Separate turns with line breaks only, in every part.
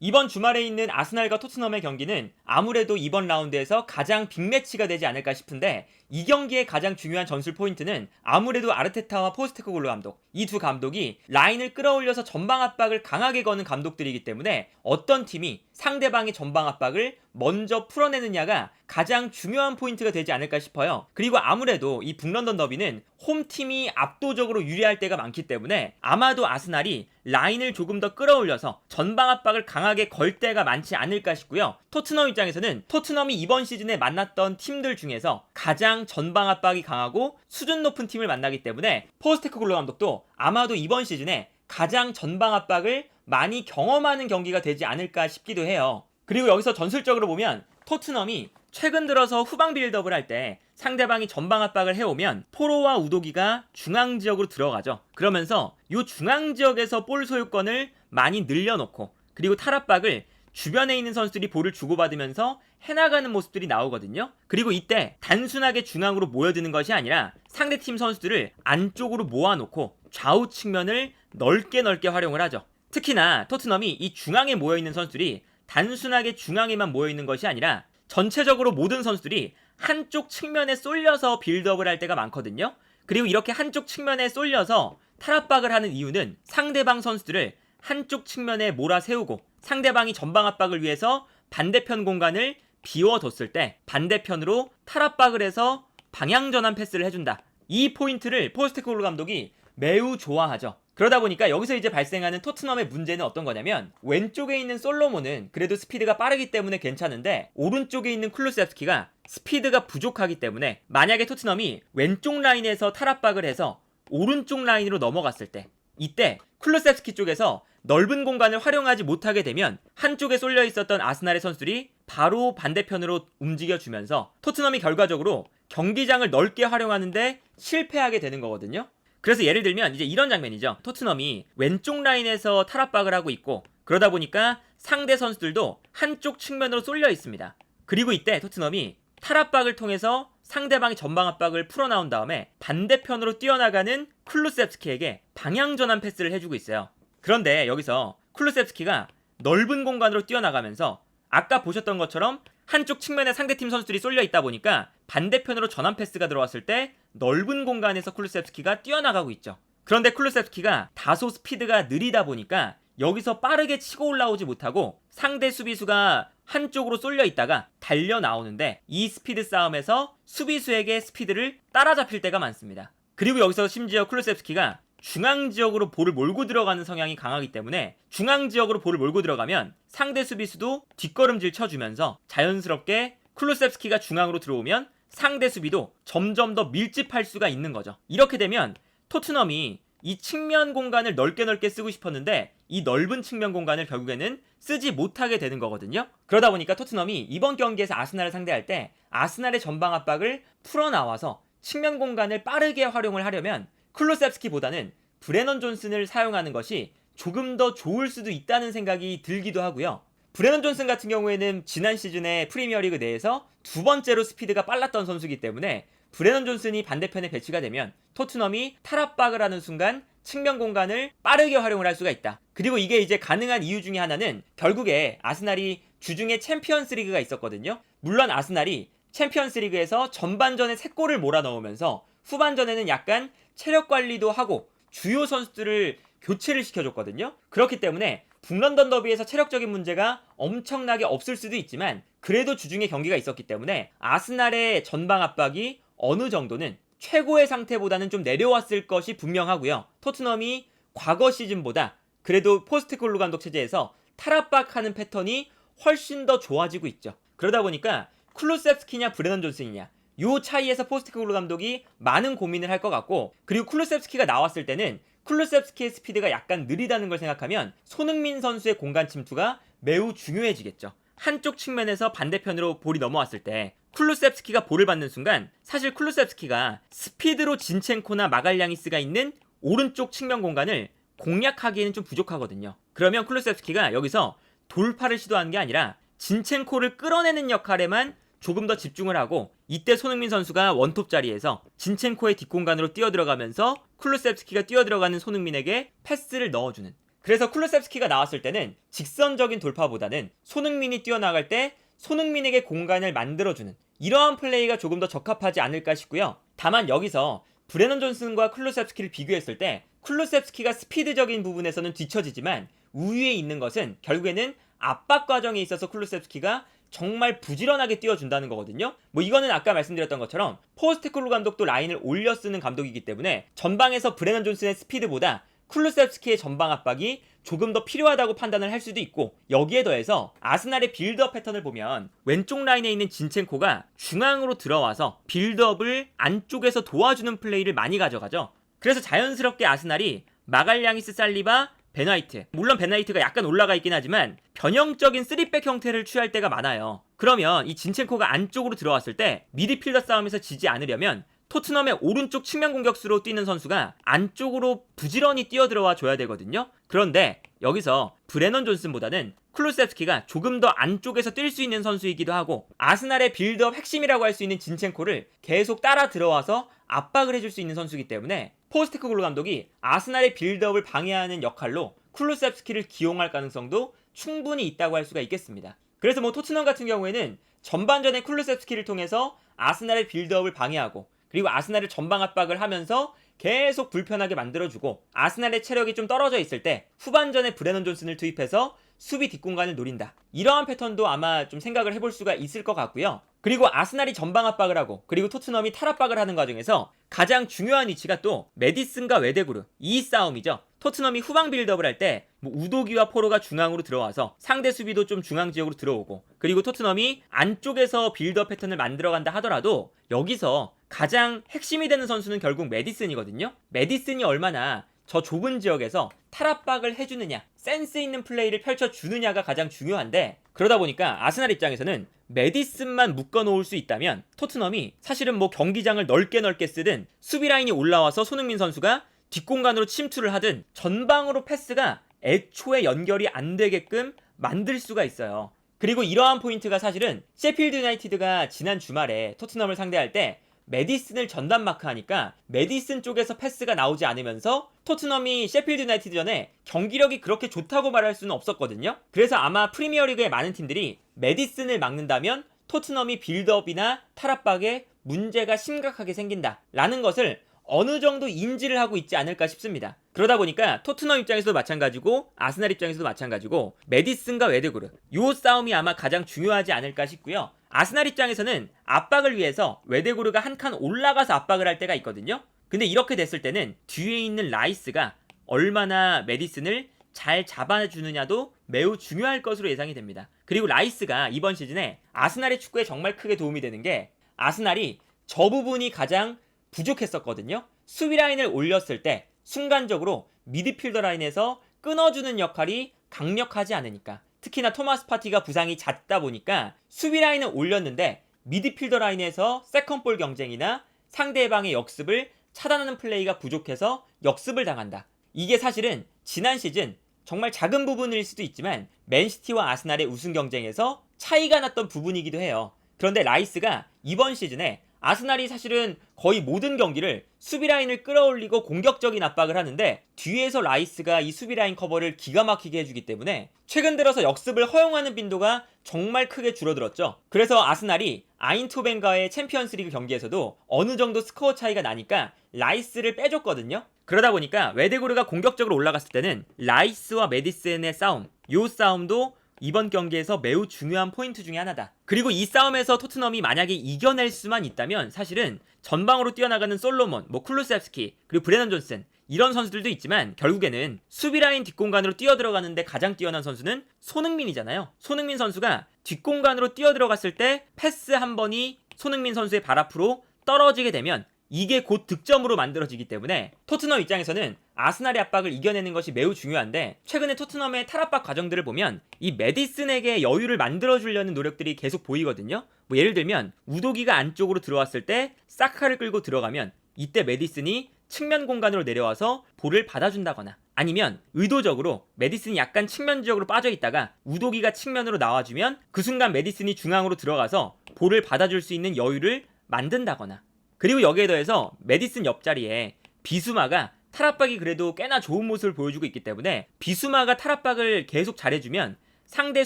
이번 주말에 있는 아스날과 토트넘의 경기는 아무래도 이번 라운드에서 가장 빅매치가 되지 않을까 싶은데, 이 경기의 가장 중요한 전술 포인트는 아무래도 아르테타와 포스테코글루 감독, 이 두 감독이 라인을 끌어올려서 전방 압박을 강하게 거는 감독들이기 때문에 어떤 팀이 상대방의 전방 압박을 먼저 풀어내느냐가 가장 중요한 포인트가 되지 않을까 싶어요. 그리고 아무래도 이 북런던 더비는 홈팀이 압도적으로 유리할 때가 많기 때문에 아마도 아스날이 라인을 조금 더 끌어올려서 전방 압박을 강하게 걸 때가 많지 않을까 싶고요. 토트넘 입장에서는 토트넘이 이번 시즌에 만났던 팀들 중에서 가장 전방 압박이 강하고 수준 높은 팀을 만나기 때문에 포스테코글루 감독도 아마도 이번 시즌에 가장 전방 압박을 많이 경험하는 경기가 되지 않을까 싶기도 해요. 그리고 여기서 전술적으로 보면 토트넘이 최근 들어서 후방 빌드업을 할 때 상대방이 전방 압박을 해오면 포로와 우도기가 중앙 지역으로 들어가죠. 그러면서 이 중앙 지역에서 볼 소유권을 많이 늘려놓고, 그리고 탈압박을 주변에 있는 선수들이 볼을 주고받으면서 해나가는 모습들이 나오거든요. 그리고 이때 단순하게 중앙으로 모여드는 것이 아니라 상대팀 선수들을 안쪽으로 모아놓고 좌우 측면을 넓게 활용을 하죠. 특히나 토트넘이 이 중앙에 모여있는 선수들이 단순하게 중앙에만 모여있는 것이 아니라 전체적으로 모든 선수들이 한쪽 측면에 쏠려서 빌드업을 할 때가 많거든요. 그리고 이렇게 한쪽 측면에 쏠려서 탈압박을 하는 이유는 상대방 선수들을 한쪽 측면에 몰아세우고 상대방이 전방 압박을 위해서 반대편 공간을 비워뒀을 때 반대편으로 탈압박을 해서 방향전환 패스를 해준다. 이 포인트를 포스테코글루 감독이 매우 좋아하죠. 그러다 보니까 여기서 이제 발생하는 토트넘의 문제는 어떤 거냐면, 왼쪽에 있는 솔로몬은 그래도 스피드가 빠르기 때문에 괜찮은데 오른쪽에 있는 쿨루세프스키가 스피드가 부족하기 때문에 만약에 토트넘이 왼쪽 라인에서 탈압박을 해서 오른쪽 라인으로 넘어갔을 때, 이때 쿨루세프스키 쪽에서 넓은 공간을 활용하지 못하게 되면 한쪽에 쏠려 있었던 아스날의 선수들이 바로 반대편으로 움직여주면서 토트넘이 결과적으로 경기장을 넓게 활용하는데 실패하게 되는 거거든요. 그래서 예를 들면 이제 이런 장면이죠. 토트넘이 왼쪽 라인에서 탈압박을 하고 있고, 그러다 보니까 상대 선수들도 한쪽 측면으로 쏠려 있습니다. 그리고 이때 토트넘이 탈압박을 통해서 상대방의 전방 압박을 풀어나온 다음에 반대편으로 뛰어나가는 쿨루세프스키에게 방향전환 패스를 해주고 있어요. 그런데 여기서 쿨루세프스키가 넓은 공간으로 뛰어나가면서 아까 보셨던 것처럼 한쪽 측면에 상대팀 선수들이 쏠려 있다 보니까 반대편으로 전환 패스가 들어왔을 때 넓은 공간에서 쿨루세프스키가 뛰어나가고 있죠. 그런데 쿨루세프스키가 다소 스피드가 느리다 보니까 여기서 빠르게 치고 올라오지 못하고 상대 수비수가 한쪽으로 쏠려 있다가 달려 나오는데 이 스피드 싸움에서 수비수에게 스피드를 따라잡힐 때가 많습니다. 그리고 여기서 심지어 쿨루세프스키가 중앙 지역으로 볼을 몰고 들어가는 성향이 강하기 때문에 중앙 지역으로 볼을 몰고 들어가면 상대 수비수도 뒷걸음질 쳐주면서 자연스럽게 쿨루세프스키가 중앙으로 들어오면 상대 수비도 점점 더 밀집할 수가 있는 거죠. 이렇게 되면 토트넘이 이 측면 공간을 넓게 쓰고 싶었는데 이 넓은 측면 공간을 결국에는 쓰지 못하게 되는 거거든요. 그러다 보니까 토트넘이 이번 경기에서 아스날을 상대할 때 아스날의 전방 압박을 풀어나와서 측면 공간을 빠르게 활용을 하려면 쿨루세프스키보다는 브레넌 존슨을 사용하는 것이 조금 더 좋을 수도 있다는 생각이 들기도 하고요. 브레넌 존슨 같은 경우에는 지난 시즌에 프리미어리그 내에서 두 번째로 스피드가 빨랐던 선수이기 때문에 브레넌 존슨이 반대편에 배치가 되면 토트넘이 탈압박을 하는 순간 측면 공간을 빠르게 활용을 할 수가 있다. 그리고 이게 이제 가능한 이유 중에 하나는 결국에 아스날이 주중에 챔피언스 리그가 있었거든요. 물론 아스날이 챔피언스 리그에서 전반전에 3골을 몰아넣으면서 후반전에는 약간 체력 관리도 하고 주요 선수들을 교체를 시켜줬거든요. 그렇기 때문에 북런던 더비에서 체력적인 문제가 엄청나게 없을 수도 있지만 그래도 주중에 경기가 있었기 때문에 아스날의 전방 압박이 어느 정도는 최고의 상태보다는 좀 내려왔을 것이 분명하고요. 토트넘이 과거 시즌보다 그래도 포스테코글루 감독 체제에서 탈압박하는 패턴이 훨씬 더 좋아지고 있죠. 그러다 보니까 쿨루세프스키냐 브레넌 존슨이냐 요 차이에서 포스테코글루 감독이 많은 고민을 할 것 같고, 그리고 쿨루세프스키가 나왔을 때는 쿨루세프스키의 스피드가 약간 느리다는 걸 생각하면 손흥민 선수의 공간 침투가 매우 중요해지겠죠. 한쪽 측면에서 반대편으로 볼이 넘어왔을 때 쿨루세프스키가 볼을 받는 순간 사실 쿨루세프스키가 스피드로 진첸코나 마갈량이스가 있는 오른쪽 측면 공간을 공략하기에는 좀 부족하거든요. 그러면 쿨루세프스키가 여기서 돌파를 시도하는 게 아니라 진첸코를 끌어내는 역할에만 조금 더 집중을 하고, 이때 손흥민 선수가 원톱 자리에서 진첸코의 뒷공간으로 뛰어들어가면서 쿨루세프스키가 뛰어들어가는 손흥민에게 패스를 넣어주는 그래서 쿨루셉스키가 나왔을 때는 직선적인 돌파보다는 손흥민이 뛰어나갈 때 손흥민에게 공간을 만들어주는 이러한 플레이가 조금 더 적합하지 않을까 싶고요. 다만 여기서 브레넌 존슨과 쿨루셉스키를 비교했을 때 쿨루셉스키가 스피드적인 부분에서는 뒤처지지만 우위에 있는 것은 결국에는 압박 과정에 있어서 쿨루셉스키가 정말 부지런하게 뛰어준다는 거거든요. 뭐 이거는 아까 말씀드렸던 것처럼 포스테코글루 감독도 라인을 올려 쓰는 감독이기 때문에 전방에서 브레넌 존슨의 스피드보다 쿨루셉스키의 전방 압박이 조금 더 필요하다고 판단을 할 수도 있고, 여기에 더해서 아스날의 빌드업 패턴을 보면 왼쪽 라인에 있는 진첸코가 중앙으로 들어와서 빌드업을 안쪽에서 도와주는 플레이를 많이 가져가죠. 그래서 자연스럽게 아스날이 마갈량이스, 살리바, 베나이트, 물론 베나이트가 약간 올라가 있긴 하지만 변형적인 3백 형태를 취할 때가 많아요. 그러면 이 진첸코가 안쪽으로 들어왔을 때 미드필더 싸움에서 지지 않으려면 토트넘의 오른쪽 측면 공격수로 뛰는 선수가 안쪽으로 부지런히 뛰어들어와 줘야 되거든요. 그런데 여기서 브레넌 존슨보다는 쿨루셉스키가 조금 더 안쪽에서 뛸 수 있는 선수이기도 하고, 아스날의 빌드업 핵심이라고 할 수 있는 진첸코를 계속 따라 들어와서 압박을 해줄 수 있는 선수이기 때문에 포스테코글루 감독이 아스날의 빌드업을 방해하는 역할로 쿨루셉스키를 기용할 가능성도 충분히 있다고 할 수가 있겠습니다. 그래서 뭐 토트넘 같은 경우에는 전반전에 쿨루셉스키를 통해서 아스날의 빌드업을 방해하고, 그리고 아스날을 전방 압박을 하면서 계속 불편하게 만들어주고, 아스날의 체력이 좀 떨어져 있을 때 후반전에 브레넌 존슨을 투입해서 수비 뒷공간을 노린다. 이러한 패턴도 아마 좀 생각을 해볼 수가 있을 것 같고요. 그리고 아스날이 전방 압박을 하고 그리고 토트넘이 탈압박을 하는 과정에서 가장 중요한 위치가 또 메디슨과 웨데구르, 이 싸움이죠. 토트넘이 후방 빌드업을 할 때 우도기와 포로가 중앙으로 들어와서 상대 수비도 좀 중앙 지역으로 들어오고, 그리고 토트넘이 안쪽에서 빌드업 패턴을 만들어간다 하더라도 여기서 가장 핵심이 되는 선수는 결국 메디슨이거든요. 메디슨이 얼마나 저 좁은 지역에서 탈압박을 해주느냐, 센스 있는 플레이를 펼쳐주느냐가 가장 중요한데, 그러다 보니까 아스날 입장에서는 메디슨만 묶어놓을 수 있다면 토트넘이 사실은 뭐 경기장을 넓게 쓰든 수비 라인이 올라와서 손흥민 선수가 뒷공간으로 침투를 하든 전방으로 패스가 애초에 연결이 안 되게끔 만들 수가 있어요. 그리고 이러한 포인트가 사실은 셰필드 유나이티드가 지난 주말에 토트넘을 상대할 때 메디슨을 전담 마크하니까 메디슨 쪽에서 패스가 나오지 않으면서 토트넘이 셰필드 유나이티드전에 경기력이 그렇게 좋다고 말할 수는 없었거든요. 그래서 아마 프리미어리그의 많은 팀들이 메디슨을 막는다면 토트넘이 빌드업이나 탈압박에 문제가 심각하게 생긴다 라는 것을 어느 정도 인지를 하고 있지 않을까 싶습니다. 그러다 보니까 토트넘 입장에서도 마찬가지고 아스날 입장에서도 마찬가지고 메디슨과 웨데구르, 요 싸움이 아마 가장 중요하지 않을까 싶고요. 아스날 입장에서는 압박을 위해서 웨데구르가 한 칸 올라가서 압박을 할 때가 있거든요. 근데 이렇게 됐을 때는 뒤에 있는 라이스가 얼마나 메디슨을 잘 잡아주느냐도 매우 중요할 것으로 예상이 됩니다. 그리고 라이스가 이번 시즌에 아스날의 축구에 정말 크게 도움이 되는 게, 아스날이 저 부분이 가장 부족했었거든요. 수비 라인을 올렸을 때 순간적으로 미드필더 라인에서 끊어주는 역할이 강력하지 않으니까, 특히나 토마스 파티가 부상이 잦다 보니까 수비 라인을 올렸는데 미드필더 라인에서 세컨볼 경쟁이나 상대방의 역습을 차단하는 플레이가 부족해서 역습을 당한다. 이게 사실은 지난 시즌 정말 작은 부분일 수도 있지만 맨시티와 아스날의 우승 경쟁에서 차이가 났던 부분이기도 해요. 그런데 라이스가 이번 시즌에 아스날이 사실은 거의 모든 경기를 수비 라인을 끌어올리고 공격적인 압박을 하는데 뒤에서 라이스가 이 수비 라인 커버를 기가 막히게 해주기 때문에 최근 들어서 역습을 허용하는 빈도가 정말 크게 줄어들었죠. 그래서 아스날이 아인토벤과의 챔피언스리그 경기에서도 어느 정도 스코어 차이가 나니까 라이스를 빼줬거든요. 그러다 보니까 웨데구르가 공격적으로 올라갔을 때는 라이스와 메디슨의 싸움, 요 싸움도 이번 경기에서 매우 중요한 포인트 중에 하나다. 그리고 이 싸움에서 토트넘이 만약에 이겨낼 수만 있다면 사실은 전방으로 뛰어나가는 솔로몬, 쿨루셉스키, 그리고 브레넌 존슨, 이런 선수들도 있지만 결국에는 수비라인 뒷공간으로 뛰어들어가는데 가장 뛰어난 선수는 손흥민이잖아요. 손흥민 선수가 뒷공간으로 뛰어들어갔을 때 패스 한 번이 손흥민 선수의 발 앞으로 떨어지게 되면 이게 곧 득점으로 만들어지기 때문에 토트넘 입장에서는 아스날의 압박을 이겨내는 것이 매우 중요한데, 최근에 토트넘의 탈압박 과정들을 보면 이 메디슨에게 여유를 만들어주려는 노력들이 계속 보이거든요. 뭐 예를 들면 우도기가 안쪽으로 들어왔을 때 사카를 끌고 들어가면 이때 메디슨이 측면 공간으로 내려와서 볼을 받아준다거나, 아니면 의도적으로 메디슨이 약간 측면 지역으로 빠져있다가 우도기가 측면으로 나와주면 그 순간 메디슨이 중앙으로 들어가서 볼을 받아줄 수 있는 여유를 만든다거나, 그리고 여기에 더해서 메디슨 옆자리에 비수마가 탈압박이 그래도 꽤나 좋은 모습을 보여주고 있기 때문에 비수마가 탈압박을 계속 잘해주면 상대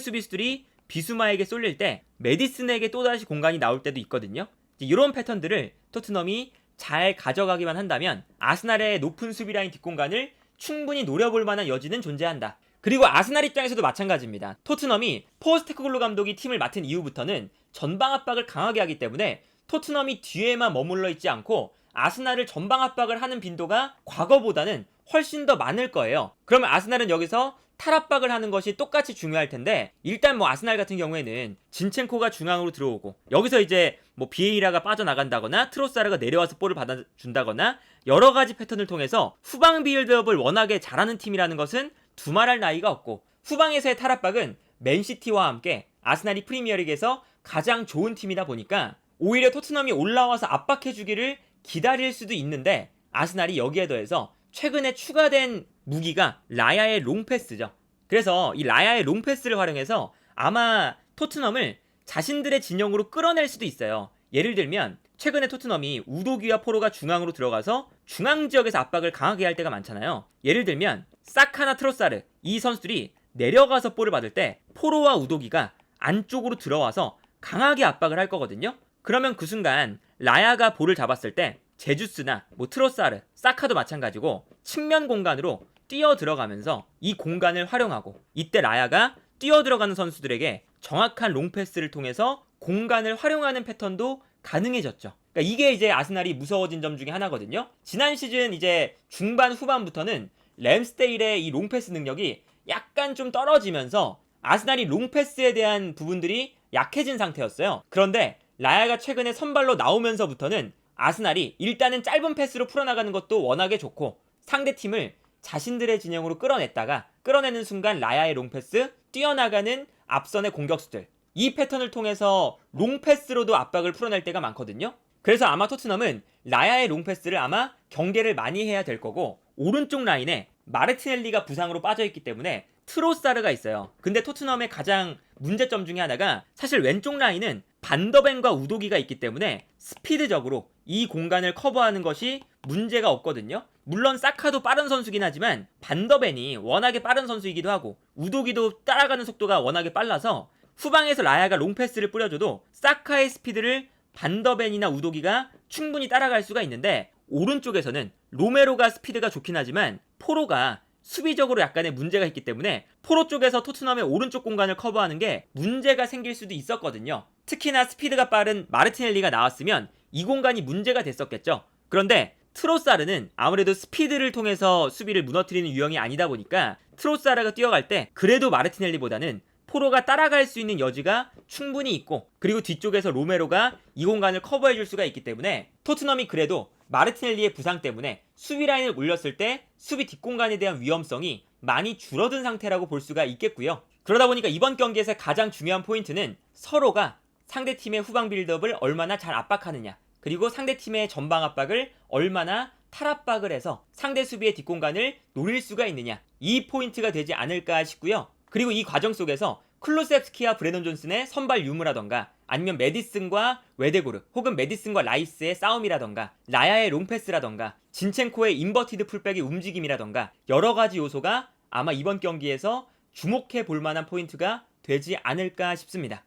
수비수들이 비수마에게 쏠릴 때 메디슨에게 또다시 공간이 나올 때도 있거든요. 이런 패턴들을 토트넘이 잘 가져가기만 한다면 아스날의 높은 수비라인 뒷공간을 충분히 노려볼 만한 여지는 존재한다. 그리고 아스날 입장에서도 마찬가지입니다. 토트넘이 포스테코글루 감독이 팀을 맡은 이후부터는 전방 압박을 강하게 하기 때문에 토트넘이 뒤에만 머물러 있지 않고 아스날을 전방 압박을 하는 빈도가 과거보다는 훨씬 더 많을 거예요. 그러면 아스날은 여기서 탈압박을 하는 것이 똑같이 중요할 텐데, 일단 뭐 아스날 같은 경우에는 진첸코가 중앙으로 들어오고 여기서 이제 뭐 비에이라가 빠져나간다거나 트로사르가 내려와서 볼을 받아준다거나 여러 가지 패턴을 통해서 후방 빌드업을 워낙에 잘하는 팀이라는 것은 두말할 나위가 없고, 후방에서의 탈압박은 맨시티와 함께 아스날이 프리미어리그에서 가장 좋은 팀이다 보니까 오히려 토트넘이 올라와서 압박해주기를 기다릴 수도 있는데, 아스날이 여기에 더해서 최근에 추가된 무기가 라야의 롱패스죠. 그래서 이 라야의 롱패스를 활용해서 아마 토트넘을 자신들의 진영으로 끌어낼 수도 있어요. 예를 들면 최근에 토트넘이 우도기와 포로가 중앙으로 들어가서 중앙 지역에서 압박을 강하게 할 때가 많잖아요. 예를 들면 사카나 트로사르 이 선수들이 내려가서 볼을 받을 때 포로와 우도기가 안쪽으로 들어와서 강하게 압박을 할 거거든요. 그러면 그 순간 라야가 볼을 잡았을 때 제주스나 뭐 트로사르, 사카도 마찬가지고 측면 공간으로 뛰어 들어가면서 이 공간을 활용하고, 이때 라야가 뛰어 들어가는 선수들에게 정확한 롱패스를 통해서 공간을 활용하는 패턴도 가능해졌죠. 그러니까 이게 이제 아스날이 무서워진 점 중에 하나거든요. 지난 시즌 이제 중반 후반부터는 램스데일의 이 롱패스 능력이 약간 좀 떨어지면서 아스날이 롱패스에 대한 부분들이 약해진 상태였어요. 그런데 라야가 최근에 선발로 나오면서부터는 아스날이 일단은 짧은 패스로 풀어나가는 것도 워낙에 좋고, 상대팀을 자신들의 진영으로 끌어내는 순간 라야의 롱패스, 뛰어나가는 앞선의 공격수들, 이 패턴을 통해서 롱패스로도 압박을 풀어낼 때가 많거든요. 그래서 아마 토트넘은 라야의 롱패스를 아마 경계를 많이 해야 될 거고, 오른쪽 라인에 마르티넬리가 부상으로 빠져있기 때문에 트로사르가 있어요. 근데 토트넘의 가장 문제점 중에 하나가 사실 왼쪽 라인은 반더벤과 우도기가 있기 때문에 스피드적으로 이 공간을 커버하는 것이 문제가 없거든요. 물론 사카도 빠른 선수긴 하지만 반더벤이 워낙에 빠른 선수이기도 하고 우도기도 따라가는 속도가 워낙에 빨라서 후방에서 라야가 롱패스를 뿌려줘도 사카의 스피드를 반더벤이나 우도기가 충분히 따라갈 수가 있는데, 오른쪽에서는 로메로가 스피드가 좋긴 하지만 포로가 수비적으로 약간의 문제가 있기 때문에 포로 쪽에서 토트넘의 오른쪽 공간을 커버하는 게 문제가 생길 수도 있었거든요. 특히나 스피드가 빠른 마르티넬리가 나왔으면 이 공간이 문제가 됐었겠죠. 그런데 트로사르는 아무래도 스피드를 통해서 수비를 무너뜨리는 유형이 아니다 보니까 트로사르가 뛰어갈 때 그래도 마르티넬리보다는 포로가 따라갈 수 있는 여지가 충분히 있고, 그리고 뒤쪽에서 로메로가 이 공간을 커버해줄 수가 있기 때문에 토트넘이 그래도 마르티넬리의 부상 때문에 수비 라인을 올렸을 때 수비 뒷공간에 대한 위험성이 많이 줄어든 상태라고 볼 수가 있겠고요. 그러다 보니까 이번 경기에서 가장 중요한 포인트는 서로가 상대팀의 후방 빌드업을 얼마나 잘 압박하느냐, 그리고 상대팀의 전방 압박을 얼마나 탈압박을 해서 상대 수비의 뒷공간을 노릴 수가 있느냐, 이 포인트가 되지 않을까 싶고요. 그리고 이 과정 속에서 클루셉스키와 브레넌 존슨의 선발 유무라던가, 아니면 메디슨과 웨데고르 혹은 메디슨과 라이스의 싸움이라던가, 라야의 롱패스라던가, 진첸코의 인버티드 풀백의 움직임이라던가 여러 가지 요소가 아마 이번 경기에서 주목해 볼 만한 포인트가 되지 않을까 싶습니다.